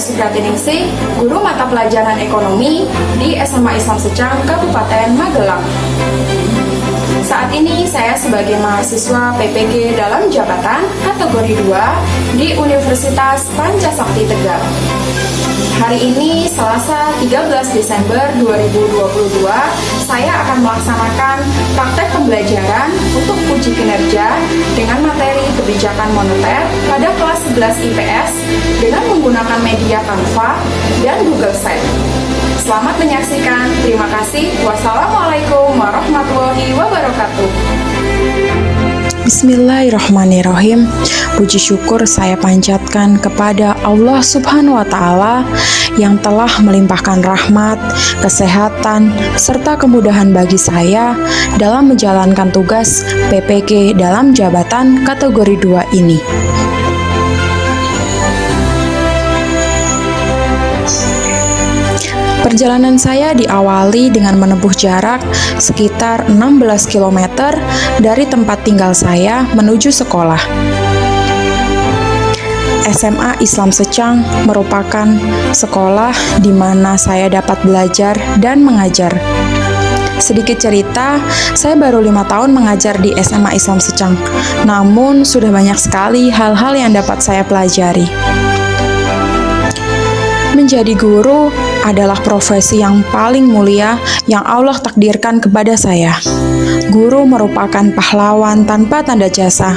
Supratiningsih, guru mata pelajaran ekonomi di SMA Islam Secang, Kabupaten Magelang. Saat ini saya sebagai mahasiswa PPG dalam jabatan kategori 2 di Universitas Pancasakti Tegal. Hari ini Selasa 13 Desember 2022, saya akan melaksanakan praktek pembelajaran untuk uji kinerja dengan materi kebijakan moneter pada kelas 11 IPS dengan menggunakan media Canva dan Google Sheets. Selamat menyaksikan. Terima kasih. Wassalamualaikum warahmatullahi wabarakatuh. Bismillahirrahmanirrahim. Puji syukur saya panjatkan kepada Allah Subhanahu wa Ta'ala yang telah melimpahkan rahmat, kesehatan, serta kemudahan bagi saya dalam menjalankan tugas PPG dalam jabatan kategori 2 ini. Perjalanan saya diawali dengan menempuh jarak sekitar 16 km dari tempat tinggal saya menuju sekolah. SMA Islam Secang merupakan sekolah di mana saya dapat belajar dan mengajar. Sedikit cerita, saya baru 5 tahun mengajar di SMA Islam Secang, namun sudah banyak sekali hal-hal yang dapat saya pelajari. Menjadi guru adalah profesi yang paling mulia yang Allah takdirkan kepada saya. Guru merupakan pahlawan tanpa tanda jasa.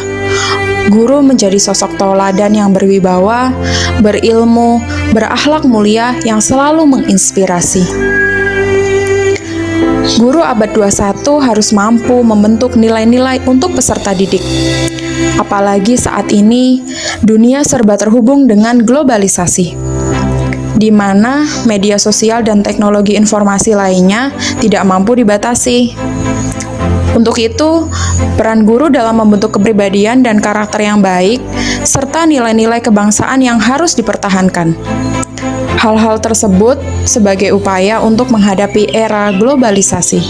Guru menjadi sosok tauladan yang berwibawa, berilmu, berakhlak mulia yang selalu menginspirasi. Guru abad 21 harus mampu membentuk nilai-nilai untuk peserta didik. Apalagi saat ini, dunia serba terhubung dengan globalisasi, di mana media sosial dan teknologi informasi lainnya tidak mampu dibatasi. Untuk itu, peran guru dalam membentuk kepribadian dan karakter yang baik, serta nilai-nilai kebangsaan yang harus dipertahankan. Hal-hal tersebut sebagai upaya untuk menghadapi era globalisasi.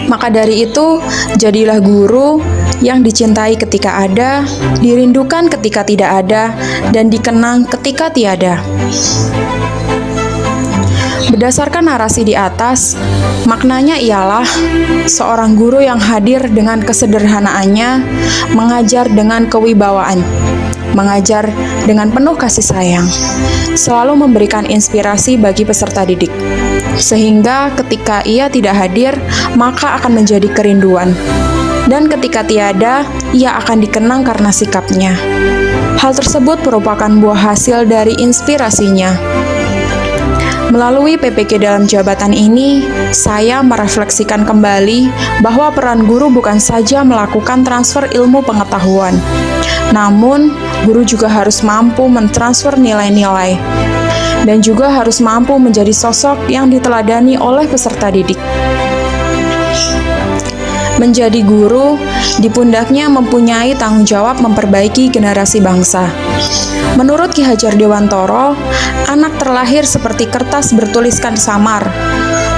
Maka dari itu, jadilah guru yang dicintai ketika ada, dirindukan ketika tidak ada, dan dikenang ketika tiada. Berdasarkan narasi di atas, maknanya ialah seorang guru yang hadir dengan kesederhanaannya, mengajar dengan kewibawaan, mengajar dengan penuh kasih sayang, selalu memberikan inspirasi bagi peserta didik, sehingga ketika ia tidak hadir, maka akan menjadi kerinduan. Dan ketika tiada, ia akan dikenang karena sikapnya. Hal tersebut merupakan buah hasil dari inspirasinya. Melalui PPG dalam jabatan ini, saya merefleksikan kembali bahwa peran guru bukan saja melakukan transfer ilmu pengetahuan, namun guru juga harus mampu mentransfer nilai-nilai, dan juga harus mampu menjadi sosok yang diteladani oleh peserta didik. Menjadi guru, di pundaknya mempunyai tanggung jawab memperbaiki generasi bangsa. Menurut Ki Hajar Dewantoro, anak terlahir seperti kertas bertuliskan samar.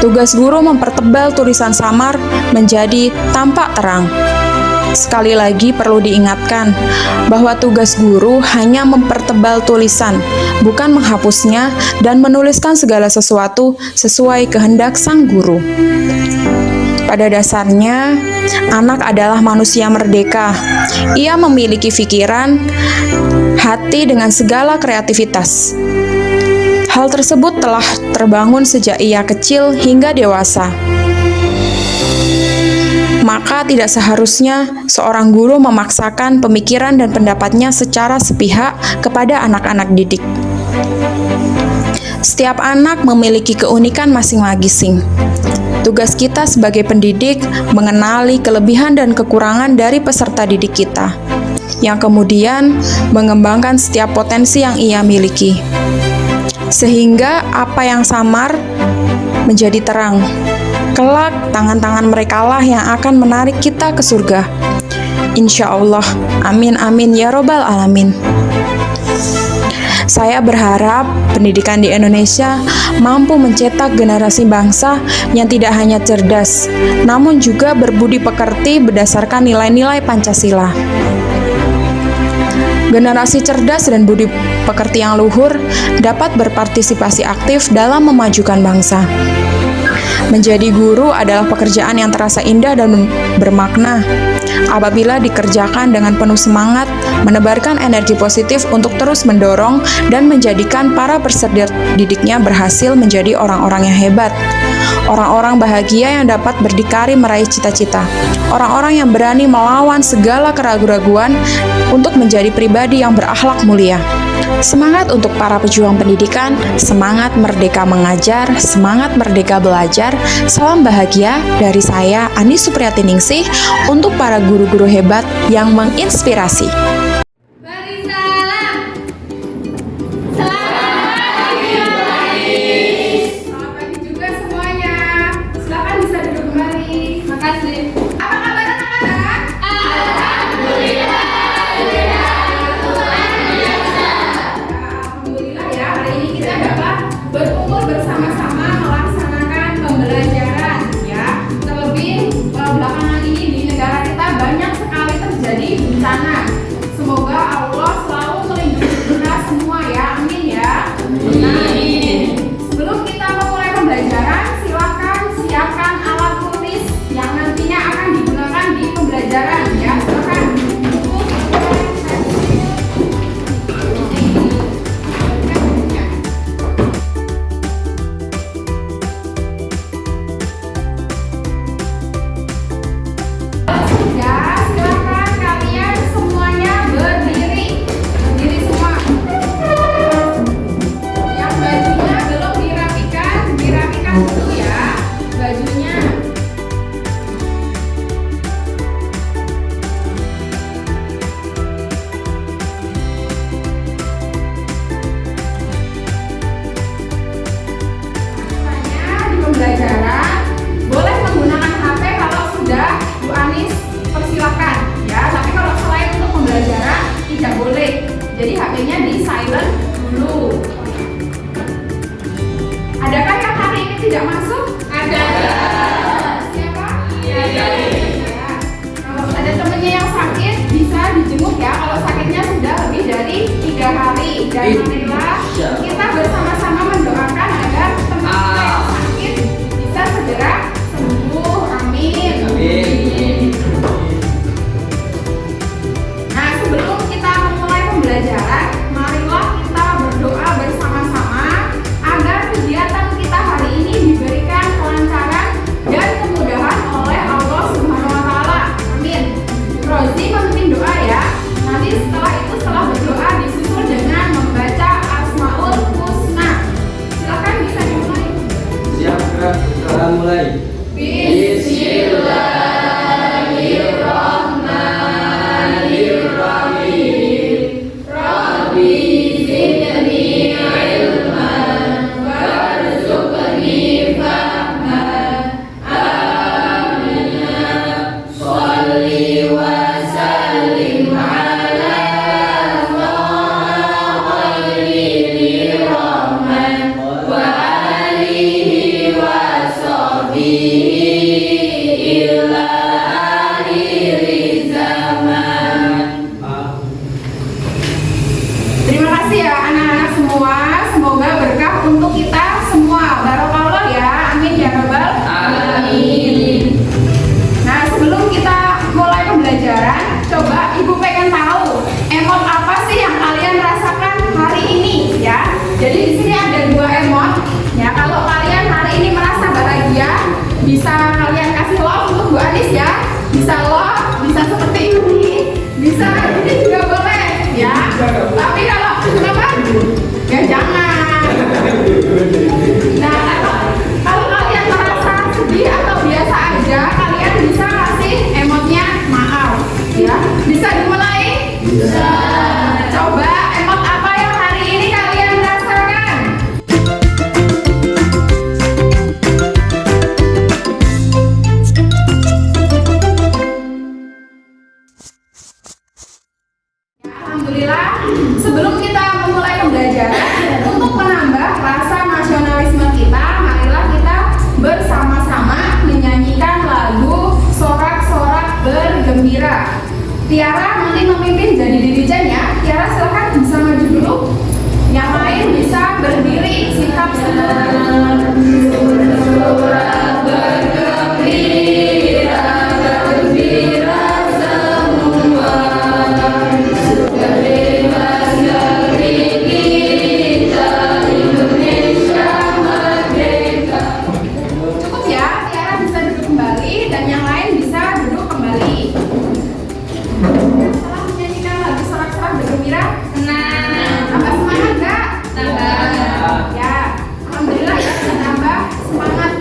Tugas guru mempertebal tulisan samar menjadi tampak terang. Sekali lagi perlu diingatkan bahwa tugas guru hanya mempertebal tulisan, bukan menghapusnya dan menuliskan segala sesuatu sesuai kehendak sang guru. Pada dasarnya, anak adalah manusia merdeka. Ia memiliki pikiran, hati dengan segala kreativitas. Hal tersebut telah terbangun sejak ia kecil hingga dewasa. Maka tidak seharusnya seorang guru memaksakan pemikiran dan pendapatnya secara sepihak kepada anak-anak didik. Setiap anak memiliki keunikan masing-masing. Tugas kita sebagai pendidik mengenali kelebihan dan kekurangan dari peserta didik kita, yang kemudian mengembangkan setiap potensi yang ia miliki. Sehingga apa yang samar menjadi terang. Kelak, tangan-tangan merekalah yang akan menarik kita ke surga. Insya Allah. Amin amin ya robbal alamin. Saya berharap pendidikan di Indonesia mampu mencetak generasi bangsa yang tidak hanya cerdas, namun juga berbudi pekerti berdasarkan nilai-nilai Pancasila. Generasi cerdas dan budi pekerti yang luhur dapat berpartisipasi aktif dalam memajukan bangsa. Menjadi guru adalah pekerjaan yang terasa indah dan bermakna apabila dikerjakan dengan penuh semangat, menebarkan energi positif untuk terus mendorong dan menjadikan para peserta didiknya berhasil menjadi orang-orang yang hebat. Orang-orang bahagia yang dapat berdikari meraih cita-cita. Orang-orang yang berani melawan segala keraguan-raguan untuk menjadi pribadi yang berakhlak mulia. Semangat untuk para pejuang pendidikan, semangat merdeka mengajar, semangat merdeka belajar. Salam bahagia dari saya, Ani Supriyati Ningsih, untuk para guru-guru hebat yang menginspirasi. Beri salam. Selamat pagi. Selamat pagi juga semuanya. Silakan bisa duduk kembali. Makasih. Apa kabar anak-anak? Alhamdulillah. Alhamdulillah ya, hari ini kita dapat berkumpul bersama-sama melaksanakan pembelajaran ya. Terlebih belakangan ini di negara kita banyak sekali terjadi bencana. Semoga Allah selalu melindungi kita semua ya, amin ya. Nah, sebelum kita memulai pembelajaran, silakan siapkan alat tulis yang nantinya akan digunakan di pembelajaran ya. Silakan buku, ya, silakan kalian semuanya berdiri semua. Yang bajunya belum dirapikan dulu ya bajunya. Misalnya di pembelajaran boleh menggunakan HP kalau sudah Bu Anis persilakan ya, tapi kalau selain untuk pembelajaran tidak boleh. Jadi HP-nya di silent dulu. Adakah yang hari ini tidak masuk? Ada. Siapa? Ya. Kalau ada temennya yang sakit bisa dijenguk ya. Kalau sakitnya sudah lebih dari 3 hari. Dan marilah kita bersama-sama mendoakan agar teman kita yang sakit bisa segera sembuh. Amin. Nah, sebelum kita memulai pembelajaran, marilah kita berdoa bersama-sama agar kegiatan kita hari ini diberikan kelancaran dan kemudahan oleh Allah Subhanahu wa taala. Amin. Rozi memimpin doa ya. Nanti setelah berdoa disusul dengan membaca Asmaul Husna. Silakan bisa dimulai. Siap, gerak. Sekarang mulai. Terima kasih ya anak-anak semua. Semoga berkah untuk kita semua. Barokallah ya. Amin ya rabbal alamin. Nah, sebelum kita mulai pembelajaran, coba Ibu pengen tahu emot apa sih yang kalian rasakan hari ini ya. Jadi di sini ada 2 emot. Ya, kalau kalian hari ini merasa bahagia, bisa kalian kasih love untuk Bu Anis ya. Bisa love, bisa seperti ini, bisa ini juga boleh ya. Tapi kalau kenapa? Ya jangan. Nah, kalau kalian merasa sedih atau biasa aja, kalian bisa kasih emotnya maaf ya. Bisa dimulai? Bisa. Coba emot apa yang hari ini kalian rasakan? Tiara nanti memimpin jadi dirijen ya. Tiara silahkan bisa maju dulu. Yang lain bisa berdiri, sikap senang. Cukup ya, Tiara bisa duduk kembali dan yang lain bisa duduk kembali. Setelah menyanyikan lagu sorak-sorak bergembira, tambah semangat nggak? Ya, alhamdulillah ya sudah tambah semangat.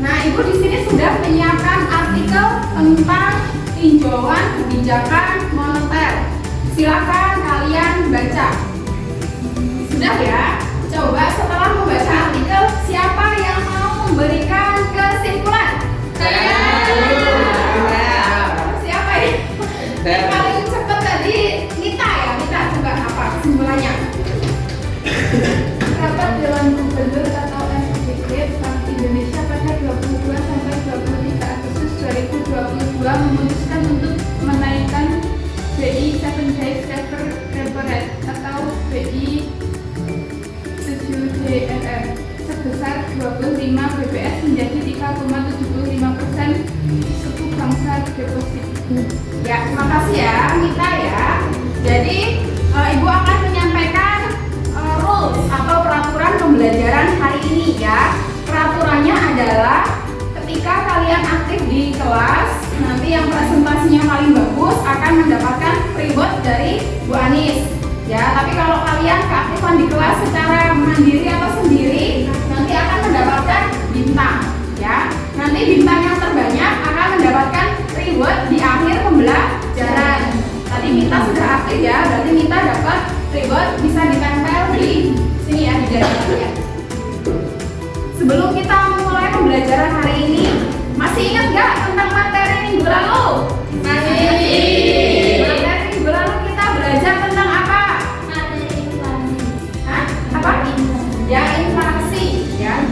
Nah, ibu di sini sudah menyiapkan artikel tentang tinjauan kebijakan moneter. Silakan kalian baca. Sudah ya? Coba setelah membaca artikel, siapa yang mau memberikan kesimpulan? Siapa ya? Yang paling cepat tadi Nita ya. Nita coba apa kesimpulannya? Rapat Dewan Gubernur atau SGD Bank Indonesia pada 22 sampai 23 Agustus 2022 memutuskan untuk menaikkan BI 7 Days Repo Rate atau BI 7DRR sebesar 25 BPS menjadi 3,75% suku bangsa deposit. Ya, terima kasih ya Nita ya. Jadi ibu akan menyampaikan rules atau peraturan pembelajaran hari ini ya. Peraturannya adalah ketika kalian aktif di kelas, nanti yang presentasinya paling bagus akan mendapatkan reward dari Bu Anis. Ya, tapi kalau kalian keaktifan di kelas secara mandiri atau sendiri, nanti akan mendapatkan bintang. Ya, nanti bintang yang terbanyak akan mendapatkan reward di akhir pembelajaran. Tadi Mita sudah aktif ya, berarti Mita dapat reward bisa ditempel di sini ya, di dada ya. Sebelum kita mulai pembelajaran hari ini, masih ingat nggak tentang materi minggu lalu? Materi minggu lalu kita belajar tentang apa? Hah? Apa? Ya, inflasi ya.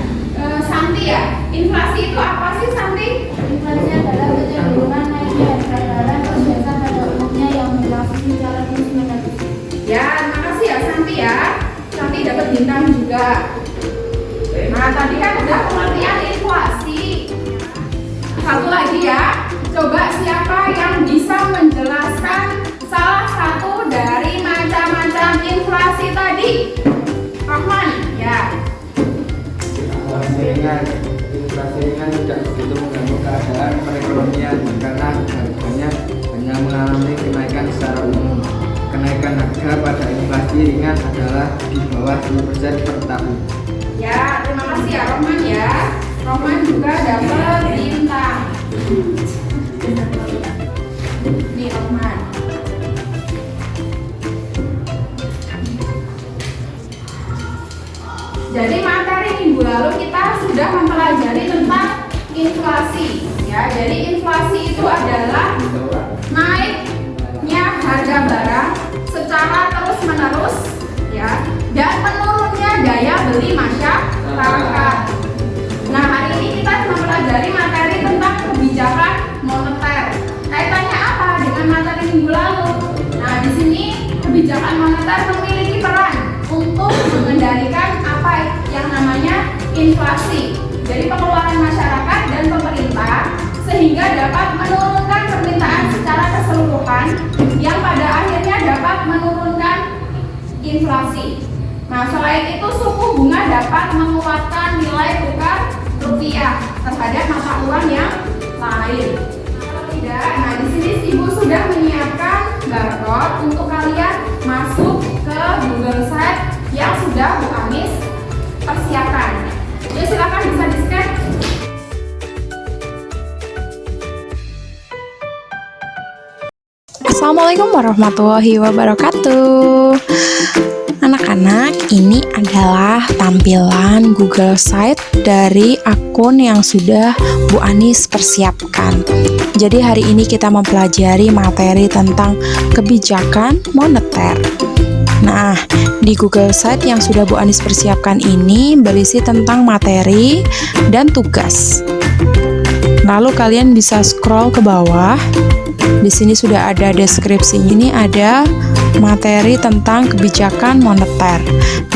Santi ya, inflasi itu apa sih Santi? Inflasi adalah kecenderungan naiknya harga barang atau jasa pada umumnya yang berlaku secara terus-menerus. Ya, terima kasih ya Santi ya. Santi dapat bintang juga. Nah, tadi kan udah pengertian inflasi. Satu lagi ya, coba siapa yang bisa menjelaskan salah satu dari macam-macam inflasi tadi? Rahman, ya. Inflasi ringan tidak begitu mengganggu keadaan perekonomian karena harganya hanya mengalami kenaikan secara umum. Kenaikan harga pada inflasi ringan adalah di bawah 10% per tahun. Ya, terima kasih ya Rahman ya. Rahman juga dapat bintang. Nih Rahman. Jadi materi minggu lalu kita sudah mempelajari tentang inflasi. Ya, jadi inflasi itu adalah naiknya harga barang secara terus-menerus ya, dan menurunnya daya beli masyarakat. Nah, hari ini kita mempelajari materi tentang kebijakan moneter. Kaitannya apa dengan materi minggu lalu? Nah, di sini kebijakan moneter memiliki peran untuk mengendalikan apa yang namanya inflasi. Jadi pengeluaran masyarakat dan pemerintah sehingga dapat menurunkan permintaan secara keseluruhan yang pada akhirnya dapat menurunkan inflasi. Nah, selain itu suku bunga dapat menguatkan nilai tukar rupiah terhadap mata uang yang lain. Kalau tidak, nah di sini Ibu sudah menyiapkan barcode untuk kalian masuk ke Google Site yang sudah Bu Anis persiapkan. Jadi silakan bisa di-scan. Assalamualaikum warahmatullahi wabarakatuh. Anak-anak, ini adalah tampilan Google Site dari akun yang sudah Bu Anis persiapkan. Jadi hari ini kita mempelajari materi tentang kebijakan moneter. Nah, di Google Site yang sudah Bu Anis persiapkan ini berisi tentang materi dan tugas. Lalu kalian bisa scroll ke bawah Di sini sudah ada deskripsi. Ini ada materi tentang kebijakan moneter.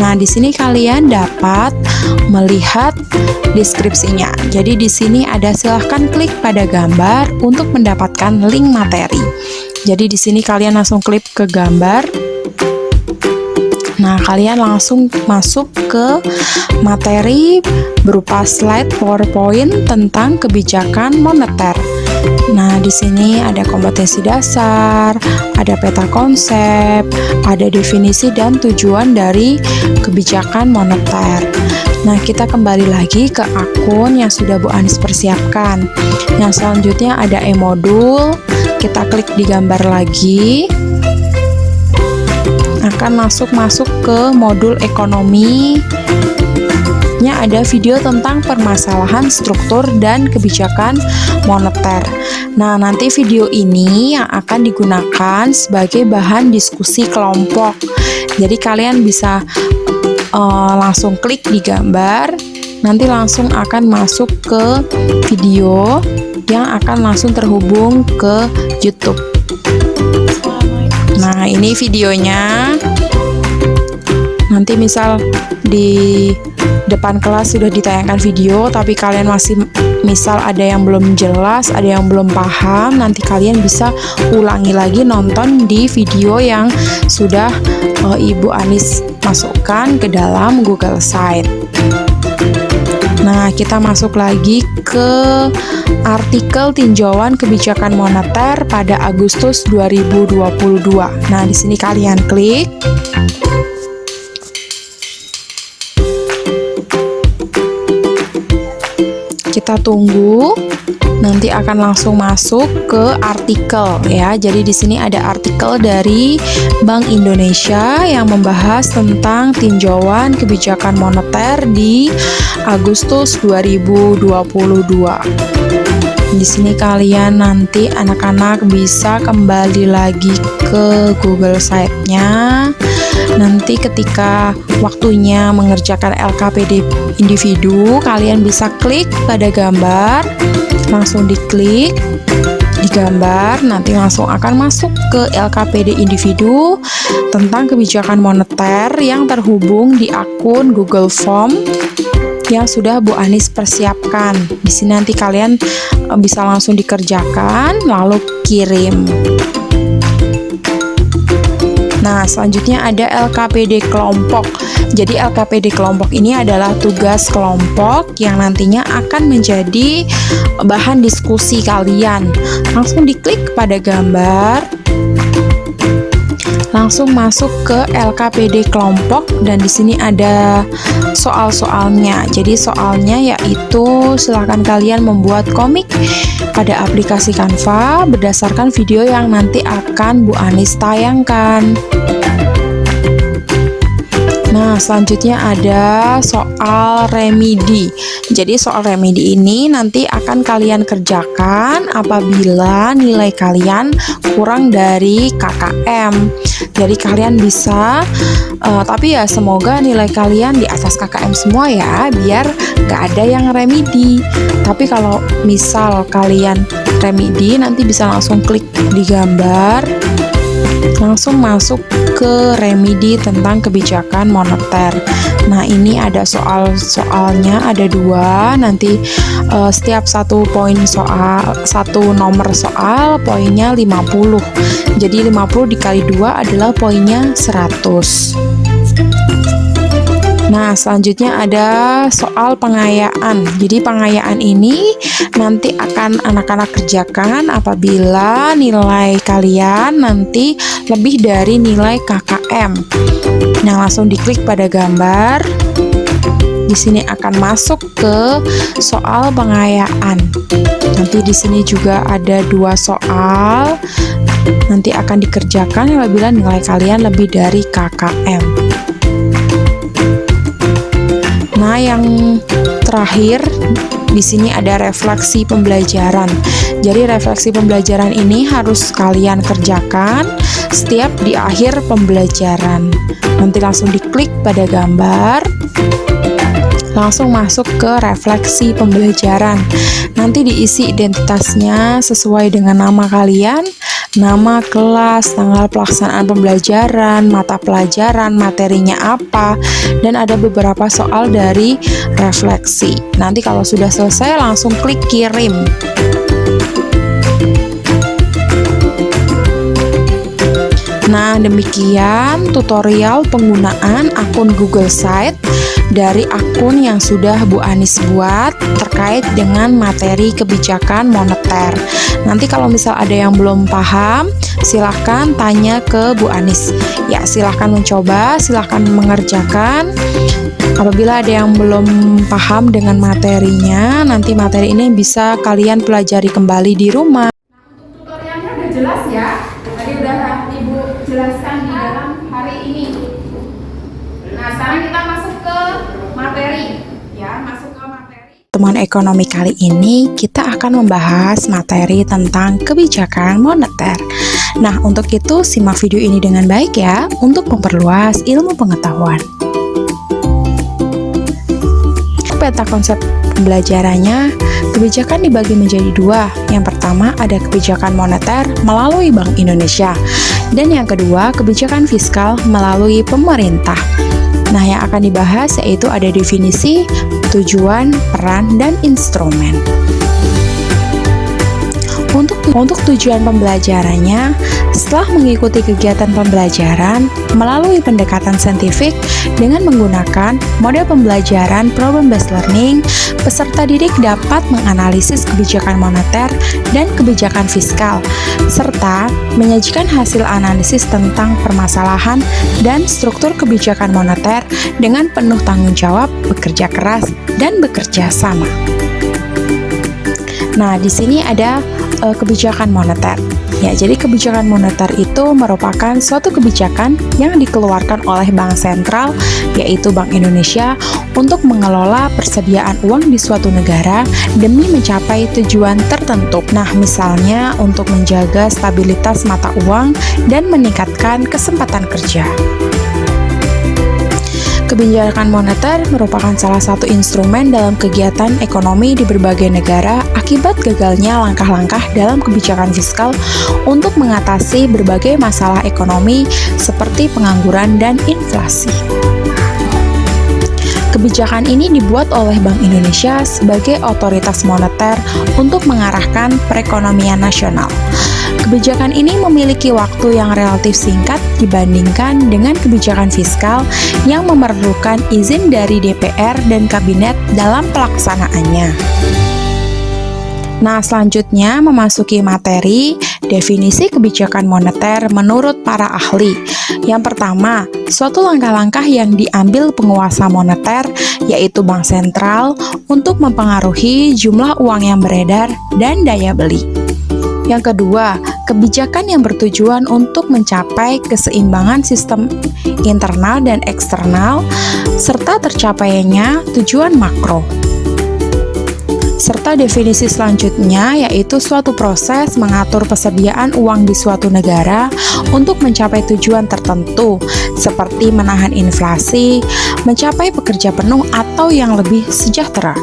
Nah, di sini kalian dapat melihat deskripsinya. Jadi di sini ada, silahkan klik pada gambar untuk mendapatkan link materi. Jadi di sini kalian langsung klik ke gambar. Nah, kalian langsung masuk ke materi berupa slide PowerPoint tentang kebijakan moneter. Nah, di sini ada kompetensi dasar, ada peta konsep, ada definisi dan tujuan dari kebijakan moneter. Nah, kita kembali lagi ke akun yang sudah Bu Anis persiapkan. Yang selanjutnya ada e-modul. Kita klik di gambar lagi. Akan masuk ke modul ekonomi. Ada video tentang permasalahan struktur dan kebijakan moneter. Nah, nanti video ini yang akan digunakan sebagai bahan diskusi kelompok. Jadi kalian bisa langsung klik di gambar, nanti langsung akan masuk ke video yang akan langsung terhubung ke YouTube. Nah, ini videonya. Nanti misal di depan kelas sudah ditayangkan video, tapi kalian masih misal ada yang belum jelas, ada yang belum paham, nanti kalian bisa ulangi lagi nonton di video yang sudah Ibu Anis masukkan ke dalam Google Site. Nah, kita masuk lagi ke artikel tinjauan kebijakan moneter pada Agustus 2022. Nah, di sini kalian klik. Kita tunggu, nanti akan langsung masuk ke artikel ya. Jadi di sini ada artikel dari Bank Indonesia yang membahas tentang tinjauan kebijakan moneter di Agustus 2022. Di sini kalian nanti anak-anak bisa kembali lagi ke Google Site-nya. Nanti ketika waktunya mengerjakan LKPD individu, kalian bisa klik pada gambar, langsung diklik di gambar, nanti langsung akan masuk ke LKPD individu tentang kebijakan moneter yang terhubung di akun Google Form yang sudah Bu Anis persiapkan. Di sini nanti kalian bisa langsung dikerjakan lalu kirim. Nah, selanjutnya ada LKPD kelompok. Jadi LKPD kelompok ini adalah tugas kelompok yang nantinya akan menjadi bahan diskusi kalian. Langsung diklik pada gambar, langsung masuk ke LKPD kelompok, dan di sini ada soal-soalnya. Jadi soalnya yaitu silahkan kalian membuat komik pada aplikasi Canva berdasarkan video yang nanti akan Bu Anis tayangkan. Nah, selanjutnya ada soal remedi. Jadi soal remedi ini nanti akan kalian kerjakan apabila nilai kalian kurang dari KKM. Jadi kalian bisa, tapi ya semoga nilai kalian di atas KKM semua ya, biar gak ada yang remedi. Tapi kalau misal kalian remedi, nanti bisa langsung klik di gambar, langsung masuk ke remedi tentang kebijakan moneter. Nah, ini ada soalnya ada 2. Nanti setiap satu poin soal, satu nomor soal poinnya 50. Jadi 50 dikali 2 adalah poinnya 100. Nah, selanjutnya ada soal pengayaan. Jadi pengayaan ini nanti akan anak-anak kerjakan apabila nilai kalian nanti lebih dari nilai KKM. Nah, langsung diklik pada gambar. Di sini akan masuk ke soal pengayaan. Nanti di sini juga ada 2 soal. Nanti akan dikerjakan apabila nilai kalian lebih dari KKM. Nah, yang terakhir di sini ada refleksi pembelajaran. Jadi refleksi pembelajaran ini harus kalian kerjakan setiap di akhir pembelajaran. Nanti langsung diklik pada gambar, langsung masuk ke refleksi pembelajaran. Nanti diisi identitasnya sesuai dengan nama kalian, nama kelas, tanggal pelaksanaan pembelajaran, mata pelajaran, materinya apa, dan ada beberapa soal dari refleksi. Nanti kalau sudah selesai langsung klik kirim. Nah, demikian tutorial penggunaan akun Google Site dari akun yang sudah Bu Anis buat terkait dengan materi kebijakan moneter. Nanti kalau misal ada yang belum paham, silahkan tanya ke Bu Anis. Ya, silahkan mencoba, silahkan mengerjakan. Apabila ada yang belum paham dengan materinya, nanti materi ini bisa kalian pelajari kembali di rumah. Tutorialnya udah jelas ya. Tadi udah Ibu jelaskan di dalam hari ini. Nah, sekarang kita masuk ke materi. Ya, masuk ke materi. Pertemuan ekonomi kali ini kita akan membahas materi tentang kebijakan moneter. Nah, untuk itu simak video ini dengan baik ya, untuk memperluas ilmu pengetahuan. Peta konsep pembelajarannya, kebijakan dibagi menjadi dua. Yang pertama ada kebijakan moneter melalui Bank Indonesia, dan yang kedua kebijakan fiskal melalui pemerintah. Nah, yang akan dibahas yaitu ada definisi, tujuan, peran, dan instrumen. Untuk tujuan pembelajarannya, setelah mengikuti kegiatan pembelajaran melalui pendekatan saintifik dengan menggunakan model pembelajaran problem-based learning, peserta didik dapat menganalisis kebijakan moneter dan kebijakan fiskal, serta menyajikan hasil analisis tentang permasalahan dan struktur kebijakan moneter dengan penuh tanggung jawab, bekerja keras, dan bekerja sama. Nah, di sini ada kebijakan moneter. Ya, jadi kebijakan moneter itu merupakan suatu kebijakan yang dikeluarkan oleh Bank Sentral, yaitu Bank Indonesia, untuk mengelola persediaan uang di suatu negara demi mencapai tujuan tertentu. Nah, misalnya untuk menjaga stabilitas mata uang dan meningkatkan kesempatan kerja. Kebijakan moneter merupakan salah satu instrumen dalam kegiatan ekonomi di berbagai negara akibat gagalnya langkah-langkah dalam kebijakan fiskal untuk mengatasi berbagai masalah ekonomi seperti pengangguran dan inflasi. Kebijakan ini dibuat oleh Bank Indonesia sebagai otoritas moneter untuk mengarahkan perekonomian nasional. Kebijakan ini memiliki waktu yang relatif singkat dibandingkan dengan kebijakan fiskal yang memerlukan izin dari DPR dan Kabinet dalam pelaksanaannya. Nah, selanjutnya memasuki materi definisi kebijakan moneter menurut para ahli. Yang pertama, suatu langkah-langkah yang diambil penguasa moneter, yaitu Bank Sentral, untuk mempengaruhi jumlah uang yang beredar dan daya beli. Yang kedua, kebijakan yang bertujuan untuk mencapai keseimbangan sistem internal dan eksternal, serta tercapainya tujuan makro. Serta definisi selanjutnya yaitu suatu proses mengatur persediaan uang di suatu negara untuk mencapai tujuan tertentu, seperti menahan inflasi, mencapai pekerja penuh atau yang lebih sejahtera.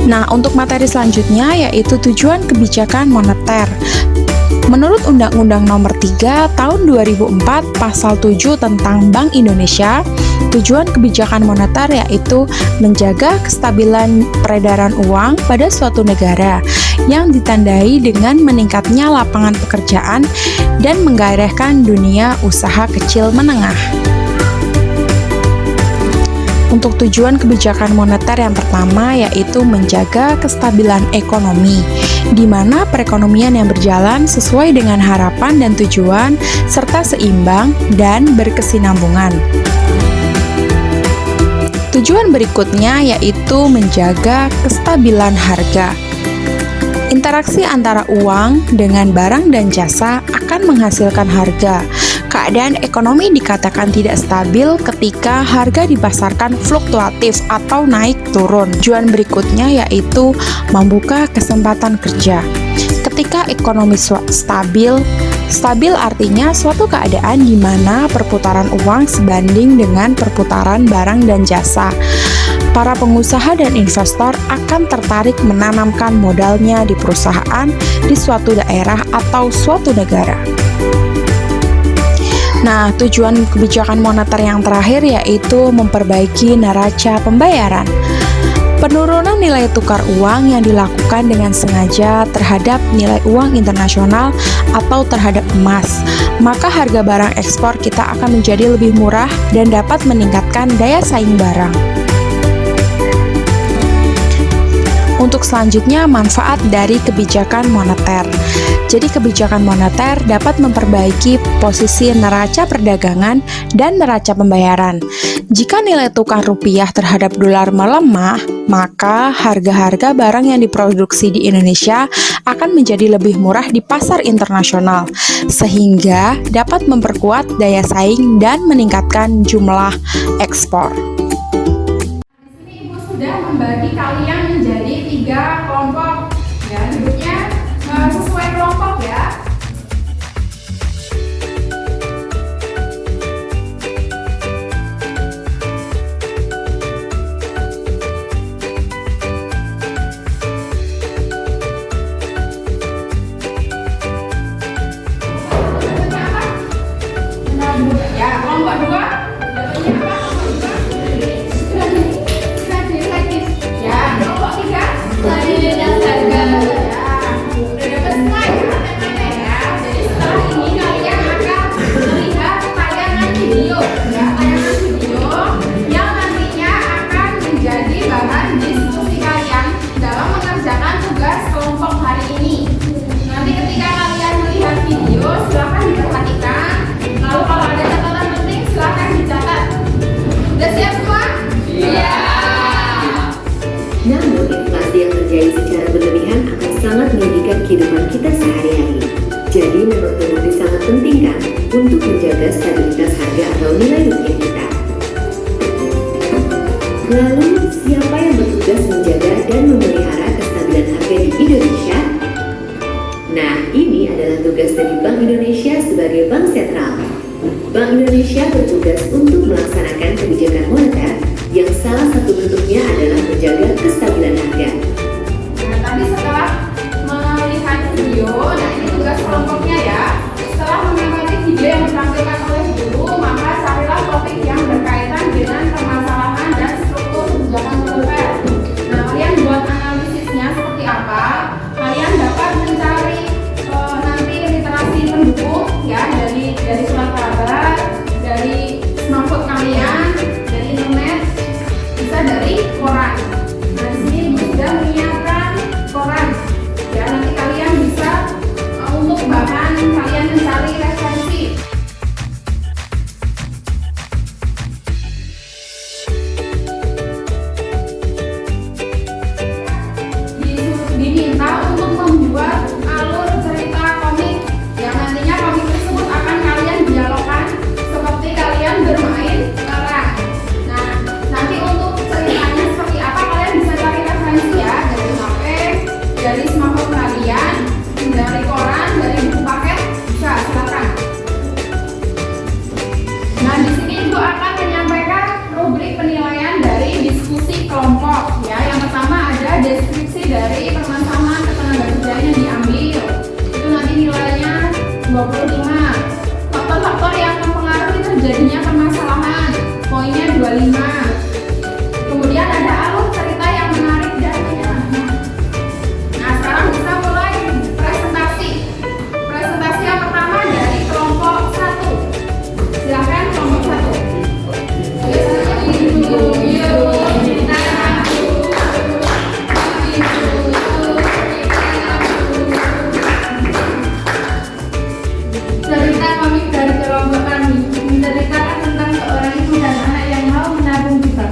Nah, untuk materi selanjutnya yaitu tujuan kebijakan moneter. Menurut Undang-Undang Nomor 3 Tahun 2004 Pasal 7 tentang Bank Indonesia, tujuan kebijakan moneter yaitu menjaga kestabilan peredaran uang pada suatu negara yang ditandai dengan meningkatnya lapangan pekerjaan dan menggairahkan dunia usaha kecil menengah. Untuk tujuan kebijakan moneter yang pertama yaitu menjaga kestabilan ekonomi, di mana perekonomian yang berjalan sesuai dengan harapan dan tujuan serta seimbang dan berkesinambungan. Tujuan berikutnya yaitu menjaga kestabilan harga. Interaksi antara uang dengan barang dan jasa akan menghasilkan harga. Keadaan ekonomi dikatakan tidak stabil ketika harga dipasarkan fluktuatif atau naik turun. Tujuan berikutnya yaitu membuka kesempatan kerja. Ketika ekonomi stabil, Stabil artinya suatu keadaan di mana perputaran uang sebanding dengan perputaran barang dan jasa. Para pengusaha dan investor akan tertarik menanamkan modalnya di perusahaan di suatu daerah atau suatu negara. Nah, tujuan kebijakan moneter yang terakhir yaitu memperbaiki neraca pembayaran. Penurunan nilai tukar uang yang dilakukan dengan sengaja terhadap nilai uang internasional atau terhadap emas, maka harga barang ekspor kita akan menjadi lebih murah dan dapat meningkatkan daya saing barang. Untuk selanjutnya, manfaat dari kebijakan moneter. Jadi kebijakan moneter dapat memperbaiki posisi neraca perdagangan dan neraca pembayaran. Jika nilai tukar rupiah terhadap dolar melemah, maka harga-harga barang yang diproduksi di Indonesia akan menjadi lebih murah di pasar internasional, sehingga dapat memperkuat daya saing dan meningkatkan jumlah ekspor. Ibu sudah membagi kalian menjadi 3 kelompok. Ya, duduknya sesuai kelompok ya. Dapatnya apa? Ya, kelompok 2. Dapatnya apa? Ya, kelompok 3. Stadion dan harga. Udah dapat semua ya temanya ya. Jadi setelah ini kalian akan melihat tayangan video ya, tayangan video yang nantinya akan menjadi bahan diskusi kalian dalam mengerjakan tugas kelompok hari ini. Nanti ketika kalian melihat video silahkan diperhatikan. Lalu kalau ada catatan penting silahkan dicatat. Udah siap semua? Iya. Namun, inflasi yang terjadi secara berlebihan akan sangat merugikan kehidupan kita sehari-hari. Jadi, memang terbukti sangat penting kan untuk menjaga stabilitas harga atau nilai rupiah kita. Lalu, siapa yang bertugas menjaga dan memelihara kestabilan harga di Indonesia? Nah, ini adalah tugas dari Bank Indonesia sebagai bank sentral. Bank Indonesia bertugas untuk melaksanakan kebijakan moneter yang salah satu bentuknya adalah menjaga kestabilan harga. Nah, tadi setelah melihat video, nah ini tugas kelompoknya ya. Setelah mengamati video yang ditampilkan oleh guru, maka carilah topik yang berkaitan dengan permasalahan dan struktur kebijakan moneter. Nah, kalian buat analisisnya seperti apa? Kalian dapat mencari nanti literasi pendukung ya dari surat kabar, dari smartphone kalian, dari internet, bisa dari koran. Nah, di sini Ibu sudah menyiapkan koran. Ya, nanti kalian bisa untuk bahan kalian mencari referensi. Diminta untuk membuat alur cerita komik yang nantinya komik tersebut akan kalian dialogkan seperti kalian bermain peran. Nah, nanti untuk ceritanya seperti apa kalian bisa cari referensi ya dari HP, dari smartphone kalian, dari koran, dari buku paket, bisa silakan. Nah, di sini Ibu akan menyampaikan rubrik penilaian dari diskusi kelompok ya. Yang pertama ada deskripsi dari permasalahan ketenagakerjaan yang diambil. Itu nanti nilainya 25. Faktor-faktor yang mempengaruhi terjadinya permasalahan, poinnya 25. Kemudian ada alur cerita yang menarik dan menyenangkan. Nah, sekarang kita mulai presentasi. Presentasi yang pertama dari kelompok 1. Silakan kelompok 1. Cerita komik dari kelompok kami menceritakan tentang seorang ibu dan anak yang mau menabung di bank.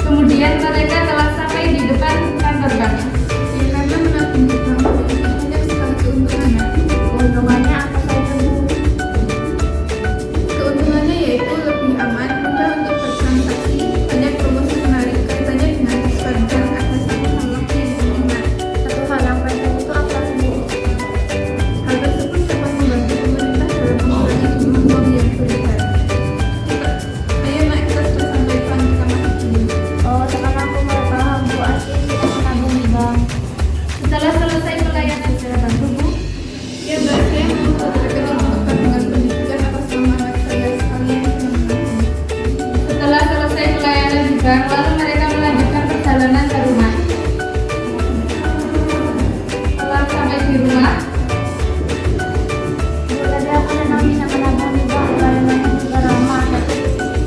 Kemudian mereka telah sampai di depan kantor bank. Ya, karena menabung di bank memiliki banyak sekali keuntungannya. Keuntungannya apa saja, Bu? Keuntungannya yaitu lebih aman, mudah untuk bertransaksi, banyak promosi menarik kaitannya dengan diskon dan ada satu hal lagi yang penting. Satu hal yang penting itu apa, Bu? Hal tersebut dapat membantu pemerintah dalam mengurangi jumlah uang yang beredar. Ayo naik terus sampai depan kita masuk dulu. Oh, sekarang aku mulai paham, Bu. Asli kita menabung di bank. Setelah selesai pelayanan jabatan tubuh, Ya, Mbak, saya mau rekening untuk tabungan pendidikan atas nama anak saya sekalian yang menabung. setelah selesai pelayanan di bank, lalu mereka melanjutkan perjalanan ke rumah. Setelah sampai di rumah, Bu, tadi aku memang bisa menabung di bank bagaimana juga ramah.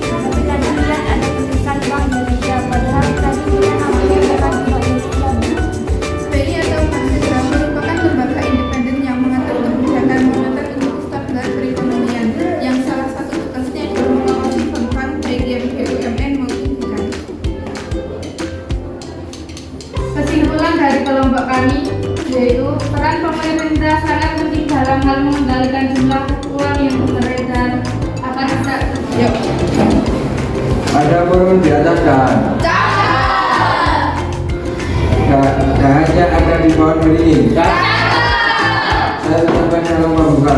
Tapi tadi lihat ada tulisan Bank Indonesia, padahal tadi kita namanya bukan Bank Indonesia, Bu. BI atau Bank Sentral merupakan lembaga independen yang mengatur kebijakan moneter untuk stabilitas perekonomian, yang salah satu tugasnya adalah mengawasi bank baik yang BUMN maupun bukan. kesimpulan dari kelompok kami yaitu peran pemerintah sangat penting dalam hal mengendalikan jumlah uang yang beredar akan bisa. Ada burung di atas dahan. Dahannya ada di pohon beringin. Saya tetapkan dalam membuka.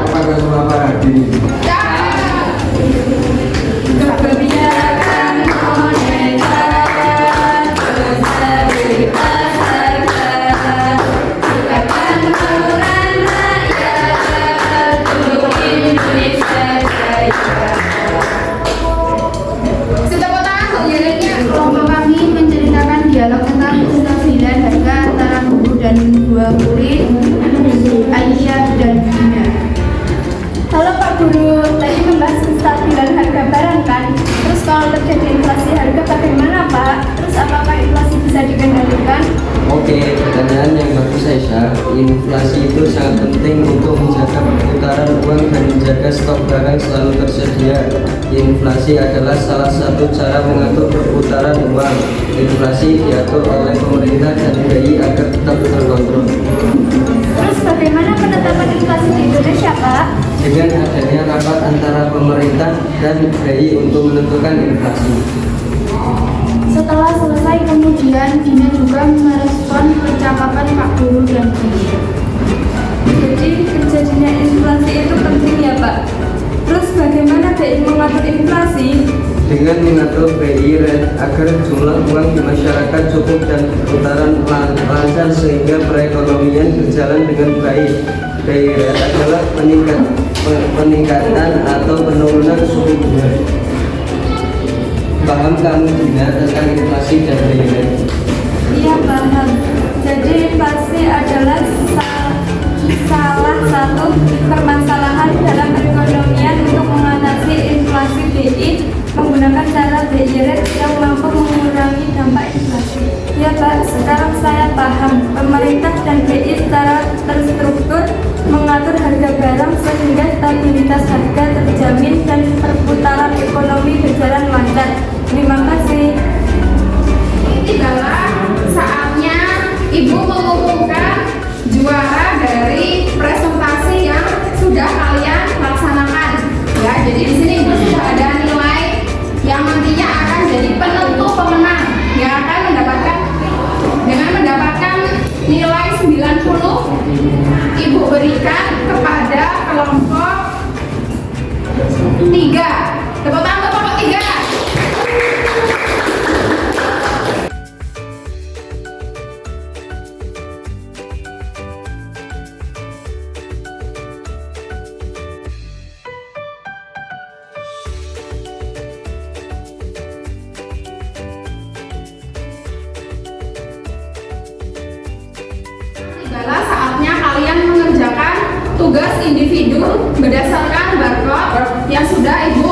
Kepada semua para hadirin. Kebijakan moneter berserikat akan murah rakyat untuk Indonesia Jaya. Tepuk tangan untuk liriknya. Kelompok kami menceritakan dialog tentang kestabilan harga antara guru dan dua murid, Aisyah dan Bina. Halo Pak Guru, tadi membahas kestabilan harga barang kan? Terus kalau terjadi inflasi harga bagaimana Pak? Terus apakah inflasi bisa dikendalikan? Oke, pertanyaan yang bagus Aisyah. Inflasi itu sangat penting untuk menjaga perputaran uang dan menjaga stok barang selalu tersedia. Inflasi adalah salah satu cara mengatur perputaran uang. Inflasi diatur oleh pemerintah dan BI agar tetap terkontrol. Terus bagaimana penetapan inflasi di Indonesia Pak? Dengan adanya rapat antara pemerintah dan BI untuk menentukan inflasi. Setelah selesai kemudian Dina juga merespon percakapan Pak Guru dan Bina. Jadi terjadinya inflasi itu penting ya Pak? Terus bagaimana BI mengatur inflasi? Dengan mengatur BI agar jumlah uang di masyarakat cukup dan perputaran lancar sehingga perekonomian berjalan dengan baik. BI adalah peningkatan atau penurunan suku bunga. Paham kamu Dina tentang inflasi dan BI? Iya paham. Jadi inflasi adalah salah satu permasalahan dalam perekonomian. Untuk mengatasi inflasi BI menggunakan cara BI rate yang mampu mengurangi dampak inflasi. Ya Pak, sekarang saya paham. Pemerintah dan BI secara terstruktur mengatur harga barang sehingga stabilitas harga terjamin dan perputaran ekonomi berjalan lancar. Terima kasih. Tibalah saatnya Ibu mengumumkan juara dari presentasi yang sudah kalian laksanakan. Ya, jadi di sini Ibu sudah ada nilai yang nantinya akan jadi penentu pemenang yang akan mendapatkan dengan mendapatkan nilai 90. Ibu berikan kepada kelompok 3. Tepuk tangan untuk kelompok 3. Tibalah saatnya kalian mengerjakan tugas individu berdasarkan barcode yang sudah Ibu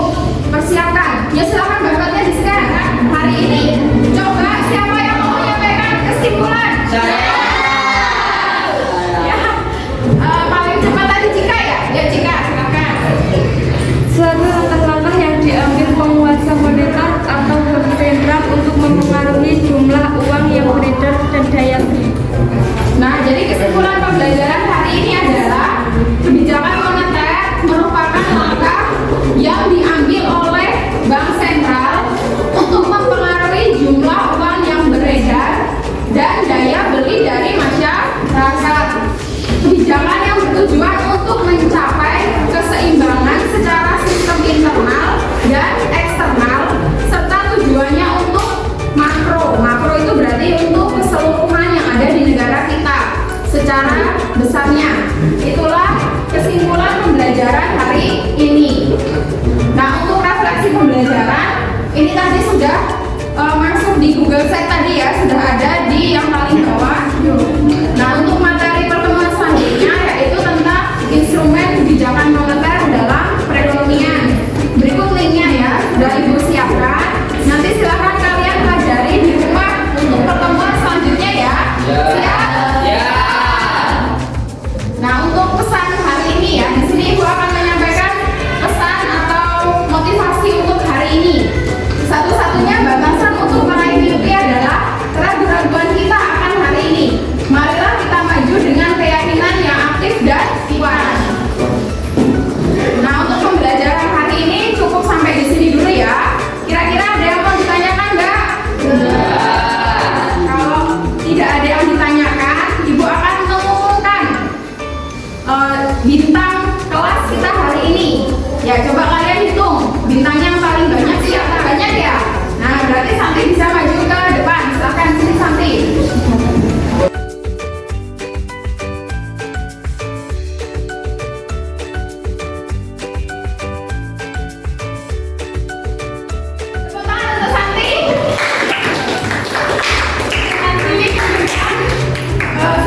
persiapkan. Ya, silakan barcode-nya di-scan. Hari ini coba siapa yang mau menyampaikan kesimpulan? Saya. Ya. Paling cepat tadi Cika ya? Ya Cika, silakan. Suatu langkah-langkah yang diambil penguasa moneter atau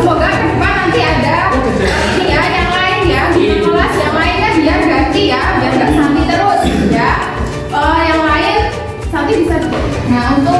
semoga ke depan nanti ada ini ya yang lain ya di kelas yang lainnya biar ganti ya, biar nggak Santi terus ya. Yang lain Santi bisa. Nah untuk